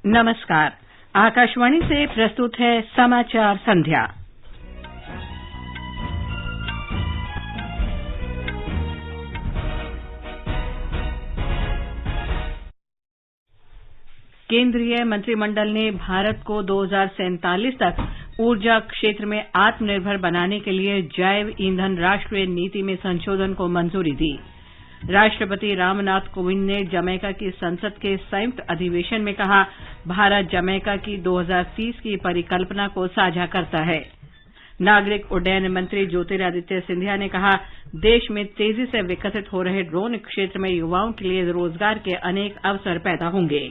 नमस्कार। आकाशवाणी से प्रस्तुत है समाचार संध्या। केंद्रीय मंत्रिमंडल ने भारत को 2047 तक ऊर्जा क्षेत्र में आत्मनिर्भर बनाने के लिए जैव ईंधन राष्ट्रीय नीति में संशोधन को मंजूरी दी। राष्ट्रपति रामनाथ कोविंद ने जमैका की संसद के संयुक्त अधिवेशन में कहा, भारत जमैका की 2030 की परिकल्पना को साझा करता है। नागरिक उड्डयन मंत्री ज्योतिरादित्य सिंधिया ने कहा, देश में तेजी से विकसित हो रहे ड्रोन क्षेत्र में युवाओं के लिए रोजगार के अनेक अवसर पैदा होंगे।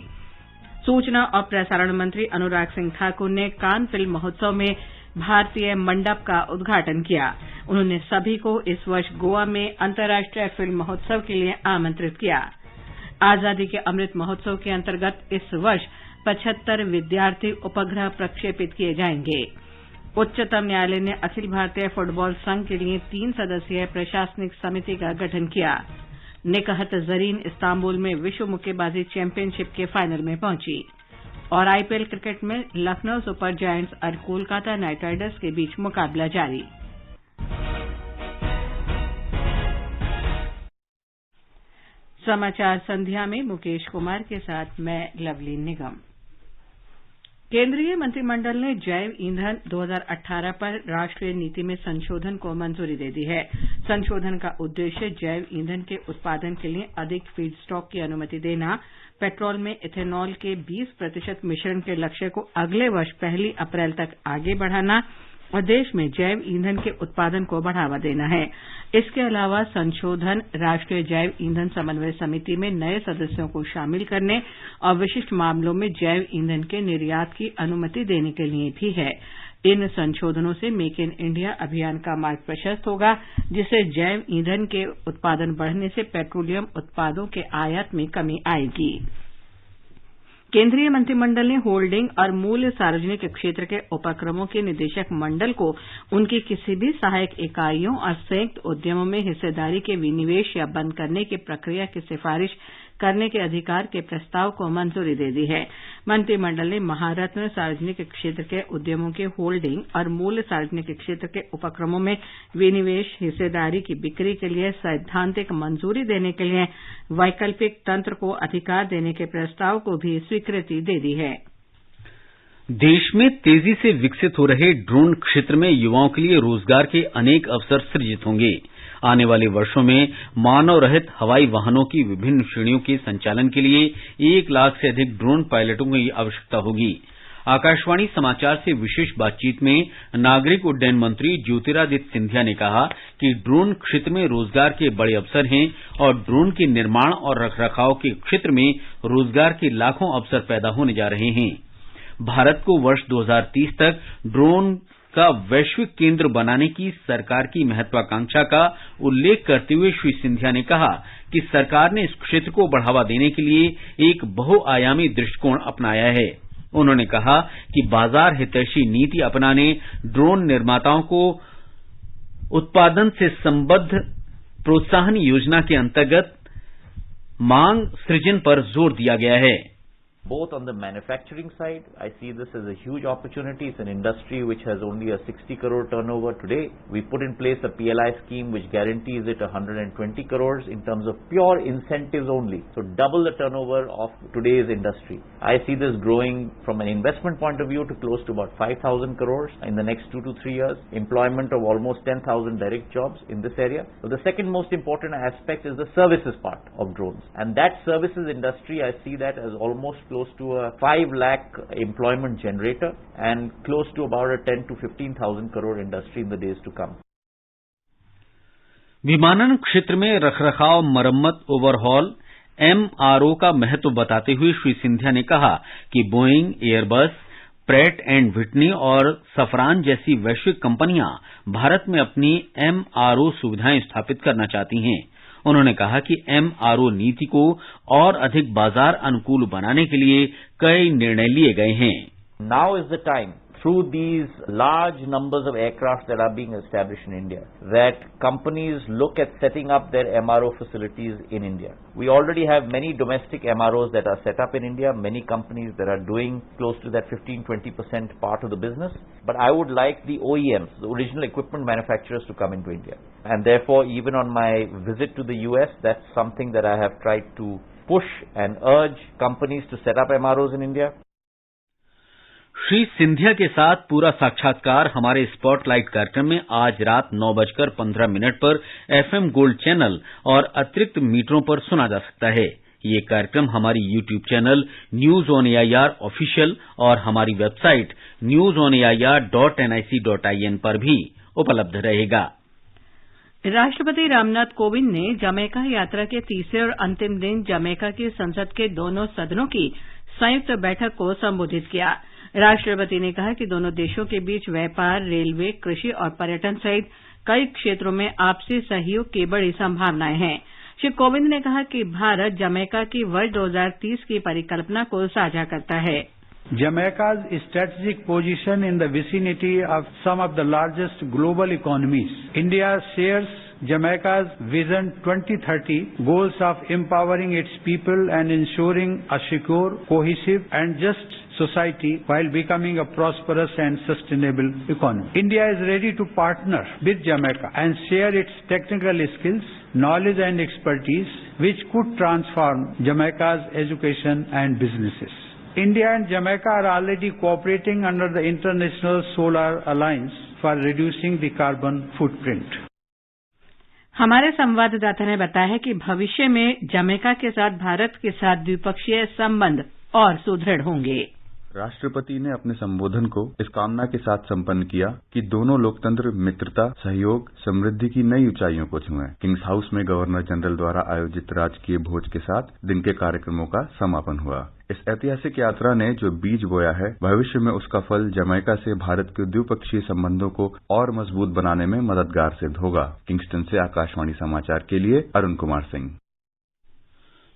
सूचना और प्रसारण मंत्री अनुराग सिंह ठाकुर ने कान फिल्म महोत्सव में भारतीय मंडप का उद्घाटन किया। उन्होंने सभी को इस वर्ष गोवा में अंतर्राष्ट्रीय फिल्म महोत्सव के लिए आमंत्रित किया। आजादी के अमृत महोत्सव के अंतर्गत इस वर्ष 75 विद्यार्थी उपग्रह प्रक्षेपित किए जाएंगे। उच्चतम न्यायालय ने अखिल भारतीय फुटबॉल संघ के लिए 3 सदस्यीय प्रशासनिक समिति का गठन किया। निकहत जरीन इस्तांबुल में विश्व मुक्केबाजी चैंपियनशिप के फाइनल में पहुंची। और आईपीएल क्रिकेट में लखनऊ सुपर जायंट्स और कोलकाता नाइट राइडर्स के बीच मुकाबला जारी। समाचार संध्या में मुकेश कुमार के साथ मैं लवली निगम। केंद्रीय मंत्रिमंडल ने जैव ईंधन 2018 पर राष्ट्रीय नीति में संशोधन को मंजूरी दे दी है। संशोधन का उद्देश्य जैव ईंधन के उत्पादन के लिए अधिक फीड स्टॉक की अनुमति देना, पेट्रोल में इथेनॉल के 20% मिश्रण के लक्ष्य को अगले वर्ष 1 अप्रैल तक आगे बढ़ाना और देश में जैव ईंधन के उत्पादन को बढ़ावा देना है। इसके अलावा संशोधन राष्ट्रीय जैव ईंधन समन्वय समिति में नए सदस्यों को शामिल करने और विशिष्ट मामलों में जैव ईंधन के निर्यात की अनुमति देने के लिए भी है। इन संशोधनों से मेक इन इंडिया अभियान का मार्ग प्रशस्त होगा, जिससे जैव ईंधन के उत्पादन बढ़ने से पेट्रोलियम उत्पादों के आयात में कमी आएगी। केंद्रीय मंत्रिमंडल ने होल्डिंग और मूल सार्वजनिक क्षेत्र के उपक्रमों के निदेशक मंडल को उनकी किसी भी सहायक इकाइयों और संयुक्त उद्यमों में हिस्सेदारी के विनिवेश या बंद करने की प्रक्रिया की सिफारिश करने के अधिकार के प्रस्ताव को मंजूरी दे दी है। मंत्रिमंडल ने महारत्न सार्वजनिक क्षेत्र के उद्यमों के होल्डिंग और मूल सार्वजनिक क्षेत्र के उपक्रमों में विनिवेश हिस्सेदारी की बिक्री के लिए सैद्धांतिक मंजूरी देने के लिए वैकल्पिक तंत्र को अधिकार देने के प्रस्ताव को भी स्वीकृति दे दी है। देश में तेजी से विकसित हो रहे ड्रोन क्षेत्र में युवाओं के लिए रोजगार के अनेक अवसर सृजित होंगे। आने वाले वर्षों में मानव रहित हवाई वाहनों की विभिन्न श्रेणियों के संचालन के लिए 1 लाख से अधिक ड्रोन पायलटों की आवश्यकता होगी। आकाशवाणी समाचार से विशेष बातचीत में नागरिक उड्डयन मंत्री ज्योतिरादित्य सिंधिया ने कहा कि ड्रोन क्षेत्र में रोजगार के बड़े अवसर हैं और ड्रोन के निर्माण और रखरखाव के क्षेत्र में रोजगार के लाखों अवसर पैदा होने जा रहे हैं। भारत को वर्ष 2030 तक ड्रोन का वैश्विक केंद्र बनाने की सरकार की महत्वाकांक्षा का उल्लेख करते हुए श्री सिंधिया ने कहा कि सरकार ने इस क्षेत्र को बढ़ावा देने के लिए एक बहुआयामी दृष्टिकोण अपनाया है। उन्होंने कहा कि बाजार हितैषी नीति अपनाने ड्रोन निर्माताओं को उत्पादन से संबद्ध प्रोत्साहन योजना के अंतर्गत मांग सृजन पर जोर दिया गया है। Both on the manufacturing side, I see this as a huge opportunity. It's an industry which has only a 60 crore turnover today. We put in place a PLI scheme which guarantees it 120 crores in terms of pure incentives only. So double the turnover of today's industry. I see this growing from an investment point of view to close to about 5,000 crores in the next 2 to 3 years. Employment of almost 10,000 direct jobs in this area. So the second most important aspect is the services part of drones. And that services industry, I see that as almost close to a 5 lakh employment generator and close to about a 10 to 15,000 crore industry in the days to come. विमानन क्षेत्र में रखरखाव, मरम्मत, overhaul, MRO का महत्व बताते हुए श्री सिंधिया ने कहा कि Boeing, Airbus, Pratt and Whitney और सफरान जैसी वैश्विक कंपनियां भारत में अपनी MRO सुविधाएं स्थापित करना चाहती हैं। उन्होंने कहा कि MRO नीति को और अधिक बाजार अनुकूल बनाने के लिए कई निर्णय लिए गए हैं। Now is the time through these large numbers of aircraft that are being established in India, that companies look at setting up their MRO facilities in India. We already have many domestic MROs that are set up in India, many companies that are doing close to that 15-20% part of the business. But I would like the OEMs, the original equipment manufacturers, to come into India. And therefore, even on my visit to the US, that's something that I have tried to push and urge companies to set up MROs in India. Shri Scindia के साथ पूरा साक्षात्कार हमारे spotlight कार्यक्रम में आज रात 9:15 पर FM गोल्ड चैनल और अतिरिक्त मीटरों पर सुना जा सकता है। ये कार्यक्रम हमारी YouTube channel news on AIR official और हमारी वेबसाइट newsonair.nic.in पर भी उपलब्ध रहेगा। राष्ट्रपति रामनाथ कोविंद ने जमैका यात्रा के तीसरे और अंतिम दिन जमैका की संसद के दोनों सदनों की संयुक्त बैठक को संबोधित किया। राष्ट्रपति ने कहा कि दोनों देशों के बीच व्यापार, रेलवे, कृषि और पर्यटन सहित कई क्षेत्रों में आपसी सहयोग की बड़ी संभावनाएं हैं। श्री कोविंद ने कहा कि भारत जमैका की वर्ष 2030 की परिकल्पना को साझा करता है। Jamaica's strategic position in the vicinity of some of the largest global economies. India shares Jamaica's Vision 2030 goals of empowering its people and ensuring a secure, cohesive and just society while becoming a prosperous and sustainable economy. India is ready to partner with Jamaica and share its technical skills, knowledge and expertise which could transform Jamaica's education and businesses. India and Jamaica are already cooperating under the International Solar Alliance for reducing the carbon footprint. हमारे संवाददाता ने बताया है कि भविष्य में Jamaica के साथ भारत के साथ द्विपक्षीय संबंध और सुदृढ़ होंगे। राष्ट्रपति ने अपने संबोधन को इस कामना के साथ संपन्न किया कि दोनों लोकतंत्र मित्रता, सहयोग, समृद्धि की नई ऊंचाइयों को छुएं। किंग्स हाउस में गवर्नर जनरल द्वारा आयोजित राजकीय भोज के साथ दिन के कार्यक्रमों का समापन हुआ। इस ऐतिहासिक यात्रा ने जो बीज बोया है, भविष्य में उसका फल जमैका से भारत के द्विपक्षीय संबंधों को और मजबूत बनाने में मददगार सिद्ध होगा। किंगस्टन से आकाशवाणी समाचार के लिए अरुण कुमार सिंह।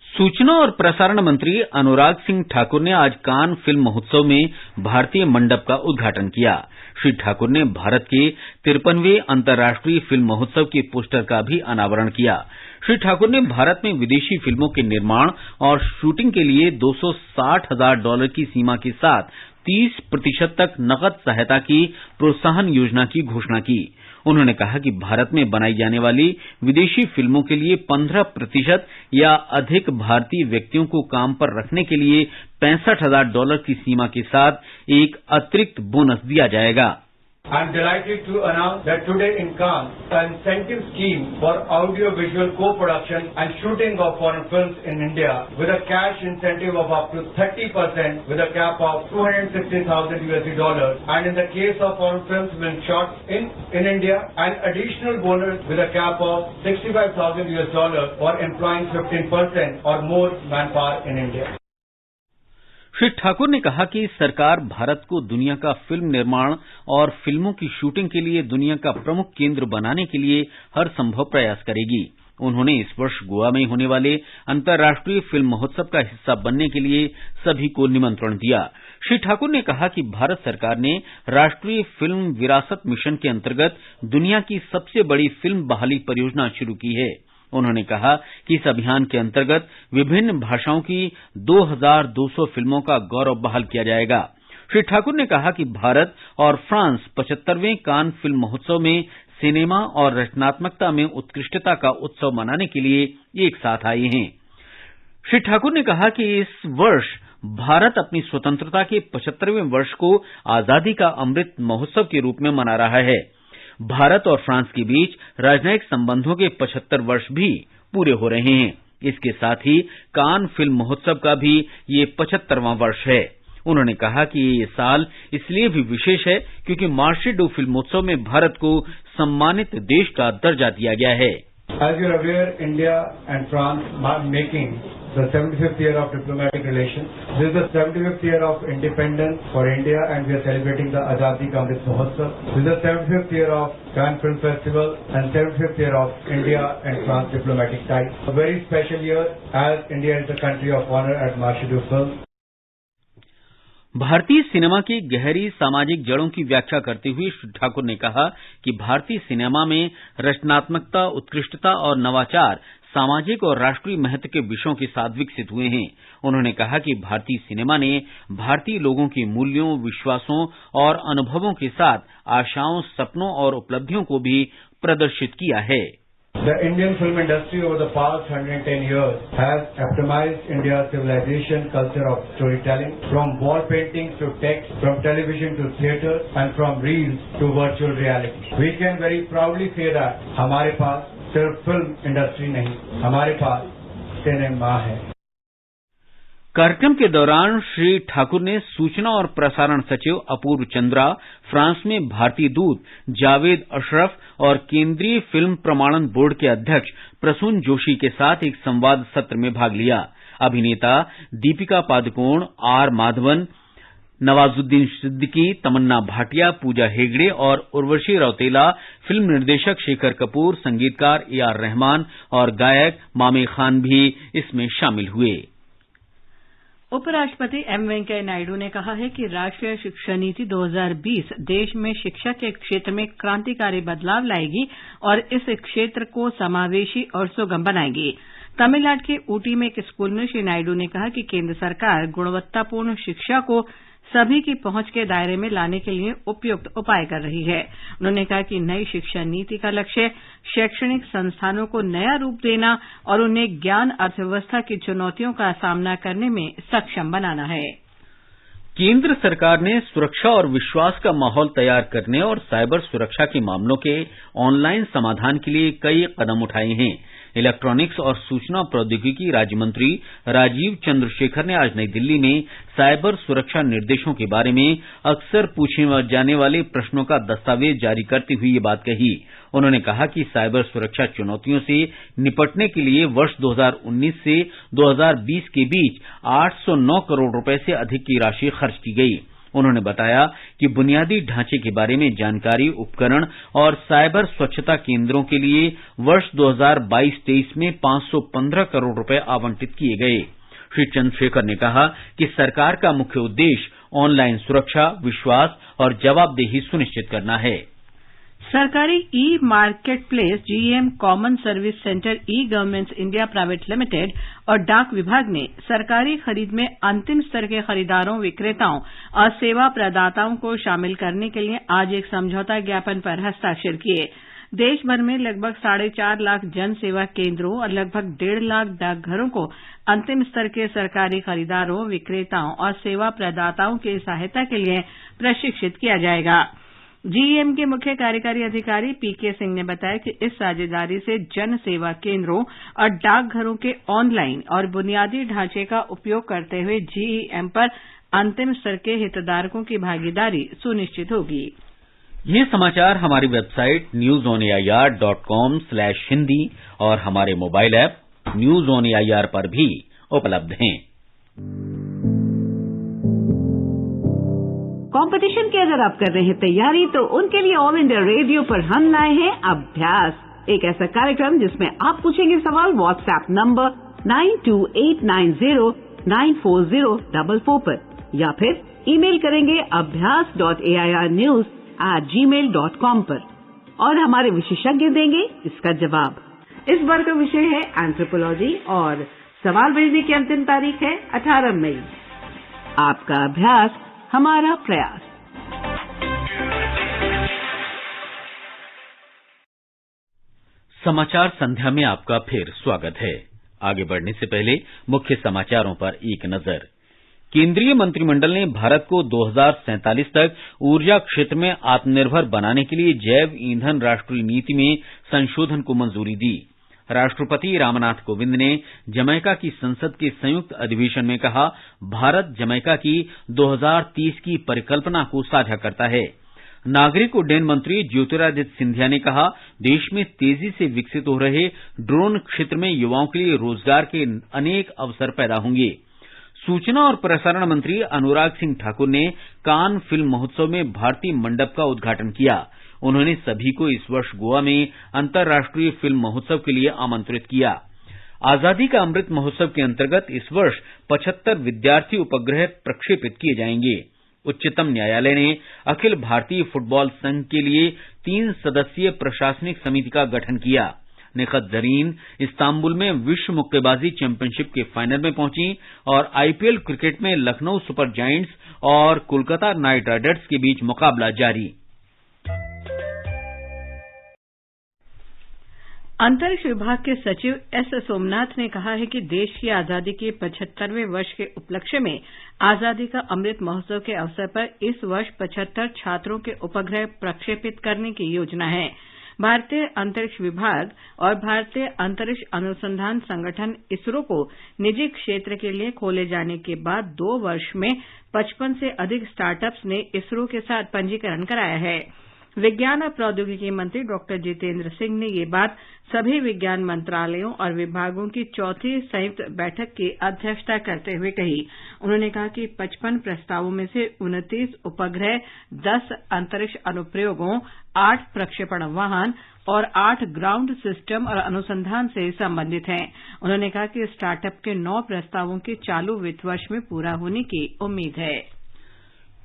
सूचना और प्रसारण मंत्री अनुराग सिंह ठाकुर ने आज कान फिल्म महोत्सव में भारतीय मंडप का उद्घाटन किया। श्री ठाकुर ने भारत के 53वें अंतर्राष्ट्रीय फिल्म महोत्सव के पोस्टर का भी अनावरण किया। श्री ठाकुर ने भारत में विदेशी फिल्मों के निर्माण और शूटिंग के लिए $260,000 की सीमा के साथ 30% तक नकद सहायता की प्रोत्साहन योजना की घोषणा की। उन्होंने कहा कि भारत में बनाई जाने वाली विदेशी फिल्मों के लिए 15% या अधिक भारतीय व्यक्तियों को काम पर रखने के लिए $65,000 की सीमा के साथ एक अतिरिक्त बोनस दिया जाएगा। I'm delighted to announce that today in Cannes, an incentive scheme for audio-visual co-production and shooting of foreign films in India with a cash incentive of up to 30% with a cap of $260,000 and in the case of foreign films when shot in India, an additional bonus with a cap of $65,000 for employing 15% or more manpower in India. Shri Thakur ने कहा कि सरकार भारत को दुनिया का film निर्माण और फिल्मों की शूटिंग के लिए दुनिया का प्रमुख केंद्र बनाने के लिए हर संभव प्रयास करेगी। उन्होंने इस वर्ष गोवा में होने वाले अंतर्राष्ट्रीय फिल्म महोत्सव का हिस्सा बनने के लिए सभी को निमंत्रण दिया। श्री ठाकुर ने कहा कि भारत सरकार ने राष्ट्रीय फिल्म विरासत मिशन के अंतर्गत दुनिया की सबसे बड़ी फिल्म बहाली परियोजना शुरू की है। उन्होंने कहा कि इस अभियान के अंतर्गत विभिन्न भाषाओं की 2200 फिल्मों का गौरव बहाल किया जाएगा। श्री ठाकुर ने कहा कि भारत और फ्रांस 75वें कान फिल्म महोत्सव में सिनेमा और रचनात्मकता में उत्कृष्टता का उत्सव मनाने के लिए एक साथ आए हैं। श्री ठाकुर ने कहा कि इस वर्ष भारत अपनी स्वतंत्रता के 75वें वर्ष को आजादी का अमृत महोत्सव के रूप में मना रहा है। भारत और फ्रांस के बीच राजनयिक संबंधों के 75 वर्ष भी पूरे हो रहे हैं। इसके साथ ही कान फिल्म महोत्सव का भी ये 75वां वर्ष है। उन्होंने कहा कि ये साल इसलिए भी विशेष है क्योंकि मार्शेडू फिल्मोत्सव में भारत को सम्मानित देश का दर्जा दिया गया है। As you're aware, India and France are making the 75th year of diplomatic relations. This is the 75th year of independence for India and we are celebrating the Azadi Ka Amrit Mahotsav. This is the 75th year of Cannes Film Festival and 75th year of India and France diplomatic ties. A very special year as India is the country of honor at Marshedu Films. भारतीय cinema की गहरी सामाजिक जड़ों की व्याख्या करते हुए श्री ठाकुर ने कहा कि भारतीय सिनेमा में रचनात्मकता, उत्कृष्टता और नवाचार सामाजिक और राष्ट्रीय महत्व के विषयों के साथ विकसित हुए हैं। उन्होंने कहा कि भारतीय सिनेमा ने भारतीय लोगों के मूल्यों, विश्वासों और अनुभवों के साथ आशाओं, सपनों और उपलब्धियों को भी प्रदर्शित किया है। The Indian film industry over the past 110 years has epitomized India's civilization culture of storytelling, from wall paintings to text, from television to theatre, and from reels to virtual reality. We can very proudly say that हमारे पास सिर्फ film industry नहीं, हमारे पास cinema है। कार्यक्रम के दौरान श्री ठाकुर ने सूचना और प्रसारण सचिव अपूर्व चंद्रा, फ्रांस में भारतीय दूत जावेद अशरफ और केंद्रीय फिल्म प्रमाणन बोर्ड के अध्यक्ष प्रसून जोशी के साथ एक संवाद सत्र में भाग लिया। अभिनेता दीपिका पादुकोण, आर माधवन, नवाजुद्दीन सिद्दीकी, तमन्ना भाटिया, पूजा हेगड़े और उर्वशी रौतेला, फिल्म निर्देशक शेखर कपूर, संगीतकार AR रहमान और गायक मामे खान भी इसमें शामिल हुए। उपराष्ट्रपति एम वेंकैया नायडू ने कहा है कि राष्ट्रीय शिक्षा नीति 2020 देश में शिक्षा के क्षेत्र में क्रांतिकारी बदलाव लाएगी और इस क्षेत्र को समावेशी और सुगम बनाएगी। तमिलनाडु के ऊटी में एक स्कूल में श्री नायडू ने कहा कि केंद्र सरकार गुणवत्तापूर्ण शिक्षा को सभी की पहुंच के दायरे में लाने के लिए उपयुक्त उपाय कर रही है। उन्होंने कहा कि नई शिक्षा नीति का लक्ष्य शैक्षणिक संस्थानों को नया रूप देना और उन्हें ज्ञान अर्थव्यवस्था की चुनौतियों का सामना करने में सक्षम बनाना है। केंद्र सरकार ने सुरक्षा और विश्वास का माहौल तैयार करने और साइबर सुरक्षा के मामलों के ऑनलाइन समाधान के लिए कई कदम उठाए हैं। इलेक्ट्रॉनिक्स और सूचना प्रौद्योगिकी राज्य मंत्री राजीव चंद्रशेखर ने आज नई दिल्ली में साइबर सुरक्षा निर्देशों के बारे में अक्सर पूछे जाने वाले प्रश्नों का दस्तावेज जारी करते हुए ये बात कही। उन्होंने कहा कि साइबर सुरक्षा चुनौतियों से निपटने के लिए वर्ष 2019 से 2020 के बीच 809 करोड़ रुपए से अधिक की राशि खर्च की गई। उन्होंने बताया कि बुनियादी ढांचे के बारे में जानकारी, उपकरण और साइबर स्वच्छता केंद्रों के लिए वर्ष 2022-23 में 515 करोड़ रुपए आवंटित किए गए। श्री चंद्रशेखर ने कहा कि सरकार का मुख्य उद्देश्य ऑनलाइन सुरक्षा, विश्वास और जवाबदेही सुनिश्चित करना है। सरकारी e market place GeM common service centre e governments India private limited और डाक विभाग ने सरकारी खरीद में अंतिम स्तर के खरीदारों, विक्रेताओं और सेवा प्रदाताओं को शामिल करने के लिए आज एक समझौता ज्ञापन पर हस्ताक्षर किए। देश भर में लगभग 4.5 लाख जन सेवा केंद्रों और लगभग 1.5 लाख डाकघरों को अंतिम स्तर के सरकारी खरीदारों, विक्रेताओं और सेवा प्रदाताओं की सहायता के लिए प्रशिक्षित किया जाएगा। GeM के मुख्य कार्यकारी अधिकारी PK सिंह ने बताया कि इस साझेदारी से जन सेवा केंद्रों और डाकघरों के ऑनलाइन और बुनियादी ढांचे का उपयोग करते हुए GeM पर अंतिम स्तर के हितधारकों की भागीदारी सुनिश्चित होगी। ये समाचार हमारी वेबसाइट newsonair.com/hindi और हमारे mobile app news on AIR पर भी उपलब्ध हैं। कंपटीशन की अगर आप कर रहे हैं तैयारी तो उनके लिए ऑल इंडिया रेडियो पर हम लाए हैं अभ्यास, एक ऐसा कार्यक्रम जिसमें आप पूछेंगे सवाल व्हाट्सएप नंबर 9289094044 पर या फिर ईमेल करेंगे abhyas.airnews@gmail.com पर और हमारे विशेषज्ञ देंगे इसका जवाब। इस बार का विषय है एंथ्रोपोलॉजी और सवाल भेजने की अंतिम तारीख है 18 मई। आपका अभ्यास हमारा प्रयास। समाचार संध्या में आपका फिर स्वागत है। आगे बढ़ने से पहले मुख्य समाचारों पर एक नजर। केंद्रीय मंत्रिमंडल ने भारत को 2047 तक ऊर्जा क्षेत्र में आत्मनिर्भर बनाने के लिए जैव ईंधन राष्ट्रीय नीति में संशोधन को मंजूरी दी। राष्ट्रपति रामनाथ कोविंद ने जमैका की संसद के संयुक्त अधिवेशन में कहा, भारत जमैका की 2030 की परिकल्पना को साझा करता है। नागरिक उड्डयन मंत्री ज्योतिरादित्य सिंधिया ने कहा, देश में तेजी से विकसित हो रहे ड्रोन क्षेत्र में युवाओं के लिए रोजगार के अनेक अवसर पैदा होंगे। सूचना और प्रसारण मंत्री अनुराग सिंह ठाकुर ने कान फिल्म महोत्सव में भारतीय मंडप का उद्घाटन किया। उन्होंने सभी को इस वर्ष गोवा में अंतर्राष्ट्रीय फिल्म महोत्सव के लिए आमंत्रित किया। आजादी का अमृत महोत्सव के अंतर्गत इस वर्ष 75 विद्यार्थी उपग्रह प्रक्षेपित किए जाएंगे। उच्चतम न्यायालय ने अखिल भारतीय फुटबॉल संघ के लिए 3 सदस्यीय प्रशासनिक समिति का गठन किया। निखत जरीन इस्तांबुल में विश्व मुक्केबाजी चैंपियनशिप के फाइनल में पहुंची और आईपीएल क्रिकेट में लखनऊ सुपर जायंट्स और कोलकाता नाइट राइडर्स के बीच मुकाबला जारी। अंतरिक्ष विभाग के सचिव एस सोमनाथ ने कहा है कि देश की आजादी के 75वें वर्ष के उपलक्ष्य में आजादी का अमृत महोत्सव के अवसर पर इस वर्ष 75 छात्रों के उपग्रह प्रक्षेपित करने की योजना है। भारतीय अंतरिक्ष विभाग और भारतीय अंतरिक्ष अनुसंधान संगठन इसरो को निजी क्षेत्र के लिए खोले जाने के बाद 2 वर्ष में 55 से अधिक स्टार्टअप्स ने इसरो के साथ पंजीकरण कराया है। विज्ञान और प्रौद्योगिकी मंत्री डॉक्टर जितेंद्र सिंह ने ये बात सभी विज्ञान मंत्रालयों और विभागों की 4थी संयुक्त बैठक की अध्यक्षता करते हुए कही। उन्होंने कहा कि 55 प्रस्तावों में से 29 उपग्रह, 10 अंतरिक्ष अनुप्रयोगों, 8 प्रक्षेपण वाहन और 8 ग्राउंड सिस्टम और अनुसंधान से संबंधित हैं। उन्होंने कहा कि स्टार्टअप के 9 प्रस्तावों के चालू वित्त वर्ष में पूरा होने की उम्मीद है।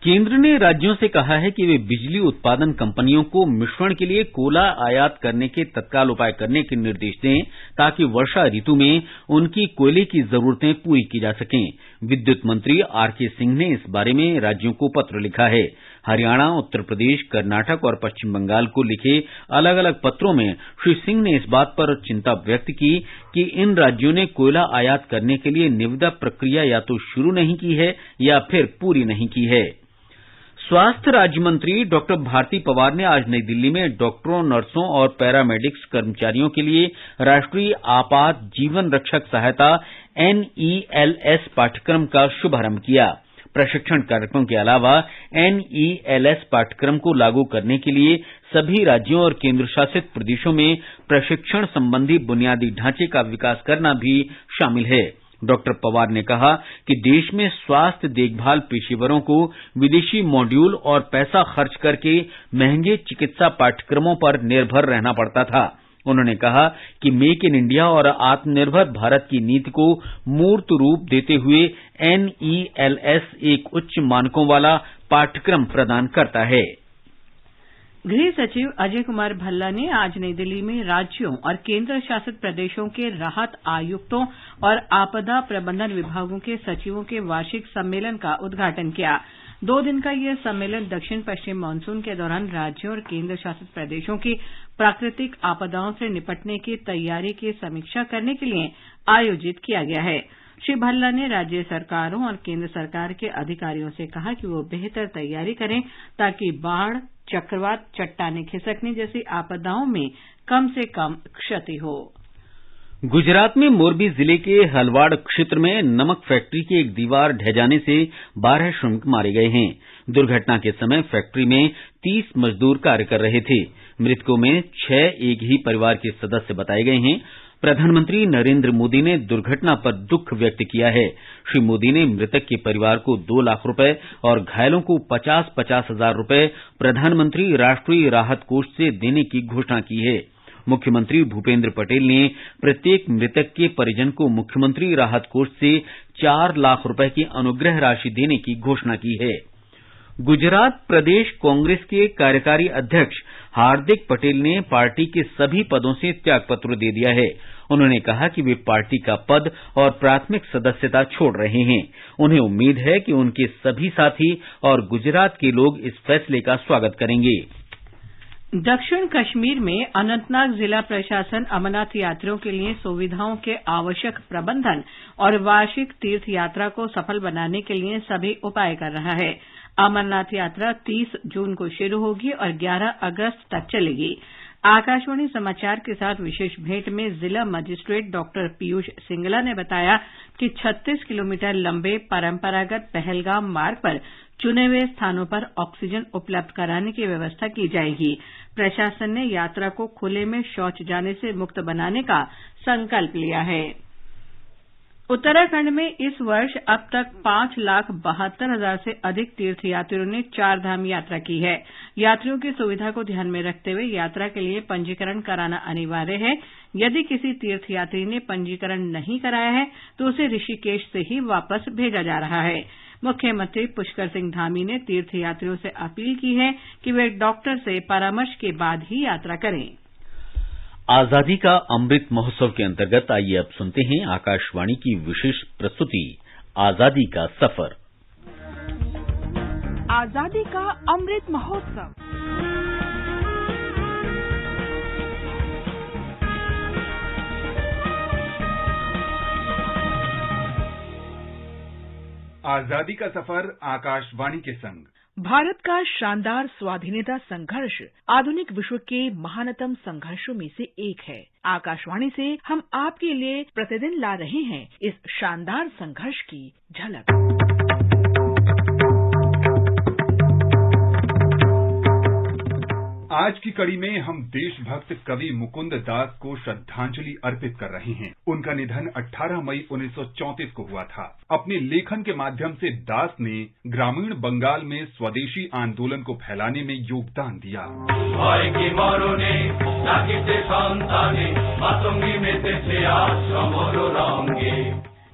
केंद्र ने राज्यों से कहा है कि वे बिजली उत्पादन कंपनियों को मिश्रण के लिए कोयला आयात करने के तत्काल उपाय करने के निर्देश दें ताकि वर्षा ऋतु में उनकी कोयले की जरूरतें पूरी की जा सकें। विद्युत मंत्री आरके सिंह ने इस बारे में राज्यों को पत्र लिखा है। हरियाणा, उत्तर प्रदेश, कर्नाटक और पश्चिम बंगाल को लिखे अलग अलग पत्रों में श्री सिंह ने इस बात पर चिंता व्यक्त की कि इन राज्यों ने कोयला आयात करने के लिए निविदा प्रक्रिया या तो शुरू नहीं की है या फिर पूरी नहीं की है। स्वास्थ्य राज्य मंत्री डॉक्टर भारती पवार ने आज नई दिल्ली में डॉक्टरों, नर्सों और पैरामेडिक्स कर्मचारियों के लिए राष्ट्रीय आपात जीवन रक्षक सहायता NELS पाठ्यक्रम का शुभारंभ किया। प्रशिक्षण कार्यक्रम के अलावा NELS पाठ्यक्रम को लागू करने के लिए सभी राज्यों और केंद्र शासित प्रदेशों में प्रशिक्षण संबंधी बुनियादी ढांचे का विकास करना भी शामिल है। डॉक्टर पवार ने कहा कि देश में स्वास्थ्य देखभाल पेशेवरों को विदेशी मॉड्यूल और पैसा खर्च करके महंगे चिकित्सा पाठ्यक्रमों पर निर्भर रहना पड़ता था। उन्होंने कहा कि मेक इन इंडिया और आत्मनिर्भर भारत की नीति को मूर्त रूप देते हुए NELS एक उच्च मानकों वाला पाठ्यक्रम प्रदान करता है। गृह सचिव अजय कुमार भल्ला ने आज नई दिल्ली में राज्यों और केंद्र शासित प्रदेशों के राहत आयुक्तों और आपदा प्रबंधन विभागों के सचिवों के वार्षिक सम्मेलन का उद्घाटन किया। 2 दिन का यह सम्मेलन दक्षिण पश्चिम मानसून के दौरान राज्यों और केंद्र शासित प्रदेशों की प्राकृतिक आपदाओं से निपटने की तैयारी की समीक्षा करने के लिए आयोजित किया गया है। श्री भल्ला ने राज्य सरकारों और केंद्र सरकार के अधिकारियों से कहा कि वो बेहतर तैयारी करें ताकि बाढ़, चक्रवात, चट्टानें खिसकने जैसी आपदाओं में कम से कम क्षति हो। गुजरात में मोरबी जिले के हलवाड़ क्षेत्र में नमक फैक्ट्री की एक दीवार ढह जाने से 12 श्रमिक मारे गए हैं। दुर्घटना के समय फैक्ट्री में 30 मजदूर कार्य कर रहे थे। मृतकों में 6 एक ही परिवार के सदस्य बताए गए हैं। प्रधानमंत्री नरेंद्र मोदी ने दुर्घटना पर दुख व्यक्त किया है। श्री मोदी ने मृतक के परिवार को 2 लाख रुपए और घायलों को 50-50 हजार रुपए प्रधानमंत्री राष्ट्रीय राहत कोष से देने की घोषणा की है। मुख्यमंत्री भूपेंद्र पटेल ने प्रत्येक मृतक के परिजन को मुख्यमंत्री राहत कोष से 4 लाख रुपए की अनुग्रह राशि देने की घोषणा की है। गुजरात प्रदेश कांग्रेस के कार्यकारी अध्यक्ष हार्दिक पटेल ने पार्टी के सभी पदों से त्यागपत्र दे दिया है। उन्होंने कहा कि वे पार्टी का पद और प्राथमिक सदस्यता छोड़ रहे हैं। उन्हें उम्मीद है कि उनके सभी साथी और गुजरात के लोग इस फैसले का स्वागत करेंगे। दक्षिण कश्मीर में अनंतनाग जिला प्रशासन अमरनाथ यात्रियों के लिए सुविधाओं के आवश्यक प्रबंधन और वार्षिक तीर्थ यात्रा को सफल बनाने के लिए सभी उपाय कर रहा है। अमरनाथ यात्रा 30 जून को शुरू होगी और 11 अगस्त तक चलेगी। आकाशवाणी समाचार के साथ विशेष भेंट में जिला मजिस्ट्रेट डॉक्टर पीयूष सिंगला ने बताया कि 36 किलोमीटर लंबे परंपरागत पहलगाम मार्ग पर चुने हुए स्थानों पर ऑक्सीजन उपलब्ध कराने की व्यवस्था की जाएगी। प्रशासन ने यात्रा को खुले में शौच जाने से मुक्त बनाने का संकल्प लिया है। उत्तराखंड में इस वर्ष अब तक 5,72,000 से अधिक तीर्थयात्रियों ने 4 धाम यात्रा की है। यात्रियों की सुविधा को ध्यान में रखते हुए यात्रा के लिए पंजीकरण कराना अनिवार्य है। यदि किसी तीर्थयात्री ने पंजीकरण नहीं कराया है तो उसे ऋषिकेश से ही वापस भेजा जा रहा है। मुख्यमंत्री पुष्कर सिंह धामी ने तीर्थयात्रियों से अपील की है कि वे डॉक्टर से परामर्श के बाद ही यात्रा करें। आजादी का अमृत महोत्सव के अंतर्गत आइए अब सुनते हैं आकाशवाणी की विशेष प्रस्तुति आजादी का सफर। आजादी का अमृत महोत्सव। आजादी का सफर आकाशवाणी के संग। भारत का शानदार स्वाधीनता संघर्ष आधुनिक विश्व के महानतम संघर्षों में से एक है। आकाशवाणी से हम आपके लिए प्रतिदिन ला रहे हैं इस शानदार संघर्ष की झलक। आज की कड़ी में हम देशभक्त कवि मुकुंद दास को श्रद्धांजलि अर्पित कर रहे हैं। उनका निधन 18 मई 1934 को हुआ था। अपने लेखन के माध्यम से दास ने ग्रामीण बंगाल में स्वदेशी आंदोलन को फैलाने में योगदान दिया।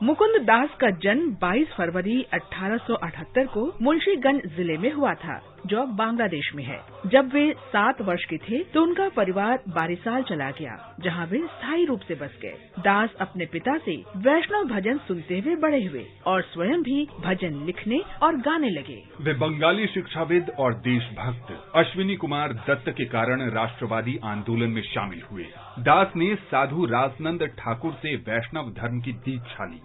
मुकुंद दास का जन्म 22 फरवरी 1878 को मुंशीगंज जिले में हुआ था, जो अब बांग्लादेश में है। जब वे 7 वर्ष के थे तो उनका परिवार बारिसाल चला गया, जहां वे स्थायी रूप से बस गए। दास अपने पिता से वैष्णव भजन सुनते हुए बड़े हुए और स्वयं भी भजन लिखने और गाने लगे। वे बंगाली शिक्षाविद और देशभक्त अश्विनी कुमार दत्त के कारण राष्ट्रवादी आंदोलन में शामिल हुए। दास ने साधु रासनंद ठाकुर से वैष्णव धर्म की दीक्षा ली।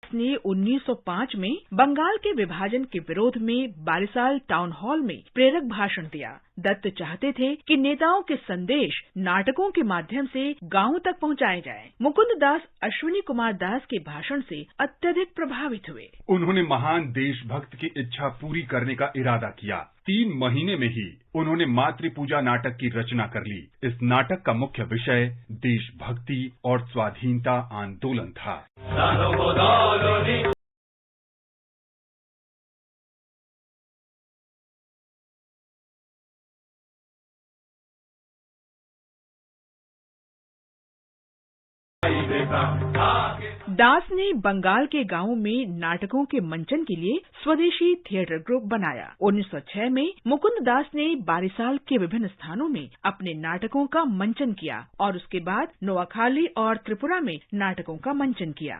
ने 1905 में बंगाल के विभाजन के विरोध में बारिसाल टाउन हॉल में प्रेरक भाषण दिया। दत्त चाहते थे कि नेताओं के संदेश नाटकों के माध्यम से गांवों तक पहुंचाए जाएं। मुकुंद दास अश्विनी कुमार दास के भाषण से अत्यधिक प्रभावित हुए। उन्होंने महान देशभक्त की इच्छा पूरी करने का इरादा किया। 3 महीने में ही उन्होंने मातृ पूजा नाटक की रचना कर ली। इस नाटक का मुख्य विषय देशभक्ति और स्वाधीनता आंदोलन था। दास ने बंगाल के गांवों में नाटकों के मंचन के लिए स्वदेशी थिएटर ग्रुप बनाया। 1906 में मुकुंद दास ने बारिसाल के विभिन्न स्थानों में अपने नाटकों का मंचन किया और उसके बाद नोआखाली और त्रिपुरा में नाटकों का मंचन किया।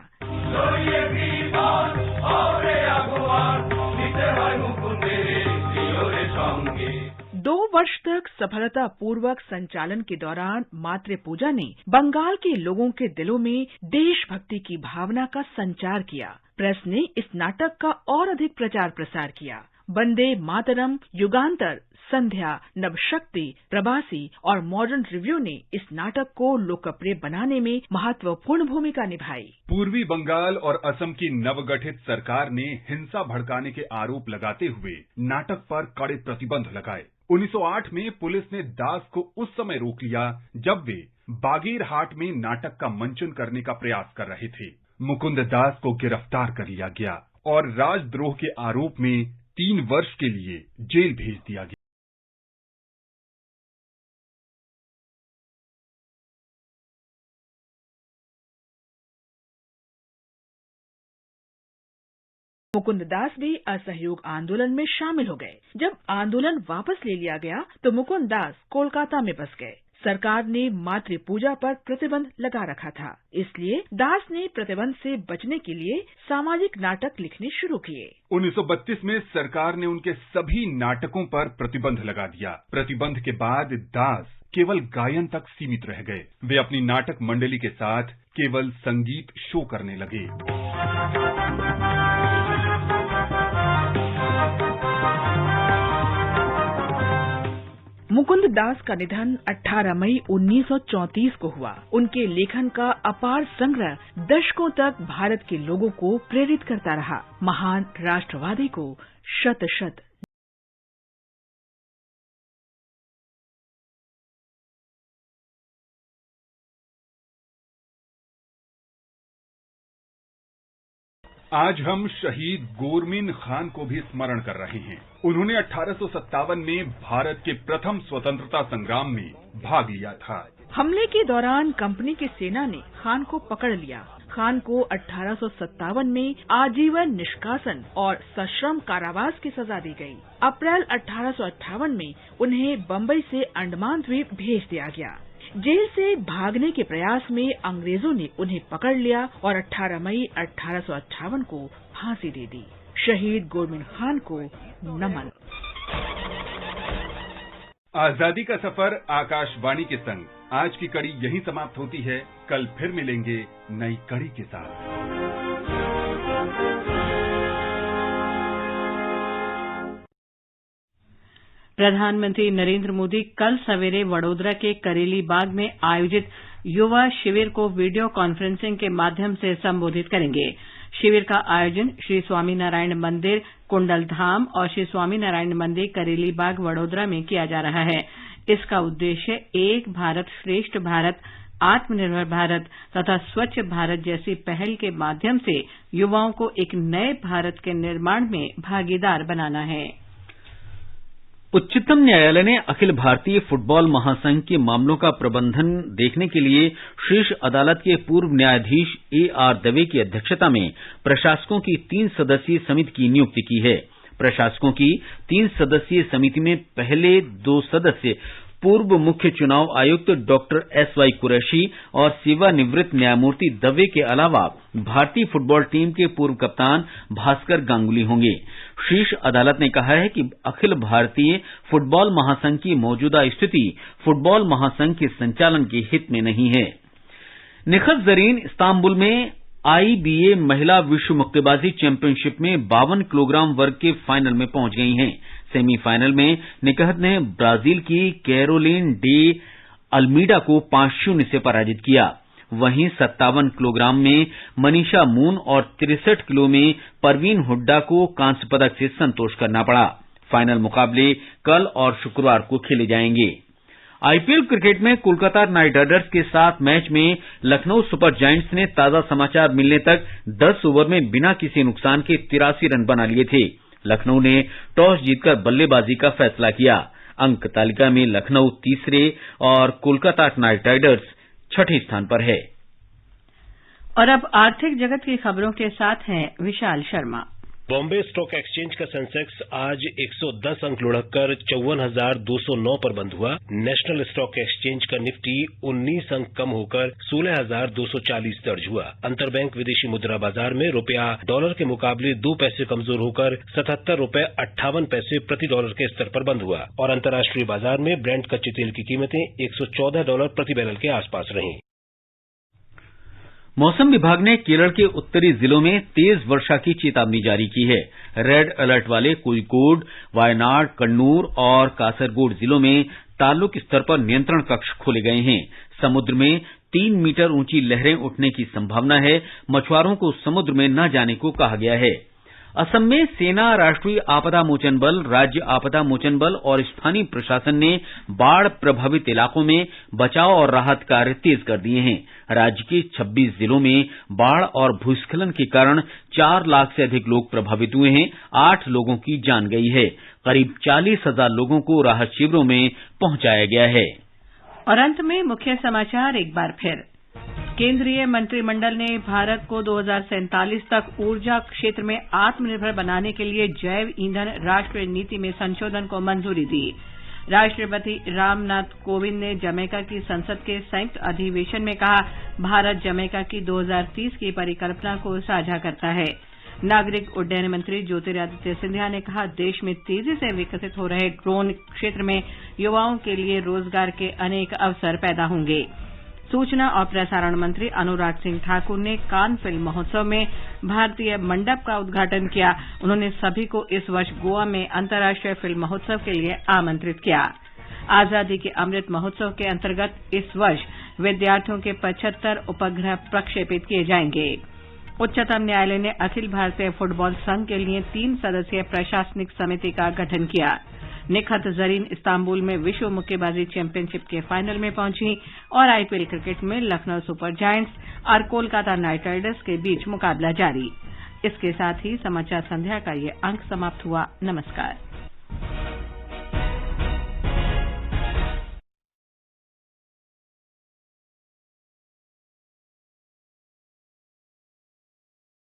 2 वर्ष तक सफलता पूर्वक संचालन के दौरान मातृ पूजा ने बंगाल के लोगों के दिलों में देशभक्ति की भावना का संचार किया। प्रेस ने इस नाटक का और अधिक प्रचार प्रसार किया। वंदे मातरम, युगांतर, संध्या, नवशक्ति, प्रवासी और मॉडर्न रिव्यू ने इस नाटक को लोकप्रिय बनाने में महत्वपूर्ण भूमिका निभाई। पूर्वी बंगाल और असम की नवगठित सरकार ने हिंसा भड़काने के आरोप लगाते हुए नाटक पर कड़े प्रतिबंध लगाए। 1908 में पुलिस ने दास को उस समय रोक लिया जब वे बागेरहाट में नाटक का मंचन करने का प्रयास कर रहे थे। मुकुंद दास को गिरफ्तार कर लिया गया और राजद्रोह के आरोप में 3 वर्ष के लिए जेल भेज दिया गया। मुकुंद दास भी असहयोग आंदोलन में शामिल हो गए। जब आंदोलन वापस ले लिया गया तो मुकुंद दास कोलकाता में बस गए। सरकार ने मातृ पूजा पर प्रतिबंध लगा रखा था, इसलिए दास ने प्रतिबंध से बचने के लिए सामाजिक नाटक लिखने शुरू किए। 1932 में सरकार ने उनके सभी नाटकों पर प्रतिबंध लगा दिया। प्रतिबंध के बाद दास केवल गायन तक सीमित रह गए। वे अपनी नाटक मंडली के साथ केवल संगीत शो करने लगे। मुकुंद दास का निधन 18 मई 1934 को हुआ। उनके लेखन का अपार संग्रह दशकों तक भारत के लोगों को प्रेरित करता रहा। महान राष्ट्रवादी को शत शत आज हम शहीद गोरमीन खान को भी स्मरण कर रहे हैं। उन्होंने 1857 में भारत के प्रथम स्वतंत्रता संग्राम में भाग लिया था। हमले के दौरान कंपनी की सेना ने खान को पकड़ लिया। खान को 1857 में आजीवन निष्कासन और सश्रम कारावास की सजा दी गई। अप्रैल 1858 में उन्हें बम्बई से अंडमान द्वीप भेज दिया गया। जेल से भागने के प्रयास में अंग्रेजों ने उन्हें पकड़ लिया और 18 मई 1858 को फांसी दे दी। शहीद गोरमीन खान को नमन। आजादी का सफर आकाशवाणी के संग आज की कड़ी यहीं समाप्त होती है। कल फिर मिलेंगे नई कड़ी के साथ। प्रधानमंत्री नरेंद्र मोदी कल सवेरे वडोदरा के करेली बाग में आयोजित युवा शिविर को वीडियो कॉन्फ्रेंसिंग के माध्यम से संबोधित करेंगे। शिविर का आयोजन श्री स्वामीनारायण मंदिर कुंडलधाम और श्री स्वामीनारायण मंदिर करेली बाग वडोदरा में किया जा रहा है। इसका उद्देश्य एक भारत श्रेष्ठ भारत, आत्मनिर्भर भारत तथा स्वच्छ भारत जैसी पहल के माध्यम से युवाओं को एक नए भारत के निर्माण में भागीदार बनाना है। उच्चतम न्यायालय ने अखिल भारतीय फुटबॉल महासंघ के मामलों का प्रबंधन देखने के लिए शीर्ष अदालत के पूर्व न्यायाधीश A.R. दवे की अध्यक्षता में प्रशासकों की 3 सदस्यीय समिति की नियुक्ति की है। प्रशासकों की 3 सदस्यीय समिति में पहले 2 सदस्य पूर्व मुख्य चुनाव आयुक्त डॉक्टर S.Y. कुरैशी और सेवानिवृत्त न्यायमूर्ति दवे के अलावा भारतीय फुटबॉल टीम के पूर्व कप्तान भास्कर गांगुली होंगे। शीर्ष अदालत ने कहा है कि अखिल भारतीय फुटबॉल महासंघ की मौजूदा स्थिति फुटबॉल महासंघ के संचालन के हित में नहीं है। निखत जरीन इस्तांबुल में IBA महिला विश्व मुक्केबाजी चैंपियनशिप में 52 किलोग्राम वर्ग के फाइनल में पहुंच गई हैं। सेमीफाइनल में निकहत ने ब्राजील की कैरोलिन डे अल्मीडा को 5-0 से पराजित किया। वहीं 57 किलोग्राम में मनीषा मून और 63 किलो में परवीन हुड्डा को कांस्य पदक से संतोष करना पड़ा। फाइनल मुकाबले कल और शुक्रवार को खेले जाएंगे। IPL क्रिकेट में कोलकाता नाइट राइडर्स के साथ मैच में लखनऊ सुपर जायंट्स ने ताजा समाचार मिलने तक 10 ओवर में बिना किसी नुकसान के 83 रन बना लिए थे। लखनऊ ने टॉस जीतकर बल्लेबाजी का फैसला किया। अंक तालिका में लखनऊ तीसरे और कोलकाता नाइट राइडर्स 6ठे स्थान पर है। और अब आर्थिक जगत की खबरों के साथ हैं विशाल शर्मा। बॉम्बे स्टॉक एक्सचेंज का सेंसेक्स आज 110 अंक लुढ़ककर 54,209 पर बंद हुआ। नेशनल स्टॉक एक्सचेंज का निफ्टी 19 अंक कम होकर 16,240 दर्ज हुआ। अंतरबैंक विदेशी मुद्रा बाजार में रुपया डॉलर के मुकाबले 2 पैसे कमजोर होकर 77 रुपए 58 पैसे प्रति डॉलर के स्तर पर बंद हुआ और अंतर्राष्ट्रीय बाजार में ब्रेंट कच्चे तेल की कीमतें $114 प्रति बैरल के आसपास रहीं। मौसम विभाग ने केरल के उत्तरी जिलों में तेज वर्षा की चेतावनी जारी की है। रेड अलर्ट वाले कोझिकोड, वायनाड, कन्नूर और कासरगोड जिलों में ताल्लुक स्तर पर नियंत्रण कक्ष खोले गए हैं। समुद्र में 3 मीटर ऊंची लहरें उठने की संभावना है। मछुआरों को समुद्र में न जाने को कहा गया है। असम में सेना, राष्ट्रीय आपदा मोचन बल, राज्य आपदा मोचन बल और स्थानीय प्रशासन ने बाढ़ प्रभावित इलाकों में बचाव और राहत कार्य तेज कर दिए हैं। राज्य के 26 जिलों में बाढ़ और भूस्खलन के कारण 4 लाख से अधिक लोग प्रभावित हुए हैं। 8 लोगों की जान गई है। करीब 40,000 लोगों को राहत शिविरों में पहुंचाया गया है। और अंत में मुख्य समाचार एक बार फिर। केंद्रीय मंत्रिमंडल ने भारत को 2047 तक ऊर्जा क्षेत्र में आत्मनिर्भर बनाने के लिए जैव ईंधन राष्ट्रीय नीति में संशोधन को मंजूरी दी। राष्ट्रपति रामनाथ कोविंद ने जमैका की संसद के संयुक्त अधिवेशन में कहा, भारत जमैका की 2030 की परिकल्पना को साझा करता है। नागरिक उड्डयन मंत्री ज्योतिरादित्य सिंधिया ने कहा, देश में तेजी से विकसित हो रहे ड्रोन क्षेत्र में युवाओं के लिए रोजगार के अनेक अवसर पैदा होंगे। सूचना और प्रसारण मंत्री अनुराग सिंह ठाकुर ने कान फिल्म महोत्सव में भारतीय मंडप का उद्घाटन किया। उन्होंने सभी को इस वर्ष गोवा में अंतर्राष्ट्रीय फिल्म महोत्सव के लिए आमंत्रित किया। आजादी के अमृत महोत्सव के अंतर्गत इस वर्ष विद्यार्थियों के 75 उपग्रह प्रक्षेपित किए जाएंगे। उच्चतम न्यायालय ने अखिल भारतीय फुटबॉल संघ के लिए 3 सदस्यीय प्रशासनिक समिति का गठन किया। निखत जरीन इस्तांबुल में विश्व मुक्केबाजी चैंपियनशिप के फाइनल में पहुंची और IPL क्रिकेट में लखनऊ सुपर जायंट्स और कोलकाता नाइट राइडर्स के बीच मुकाबला जारी। इसके साथ ही समाचार संध्या का ये अंक समाप्त हुआ। नमस्कार।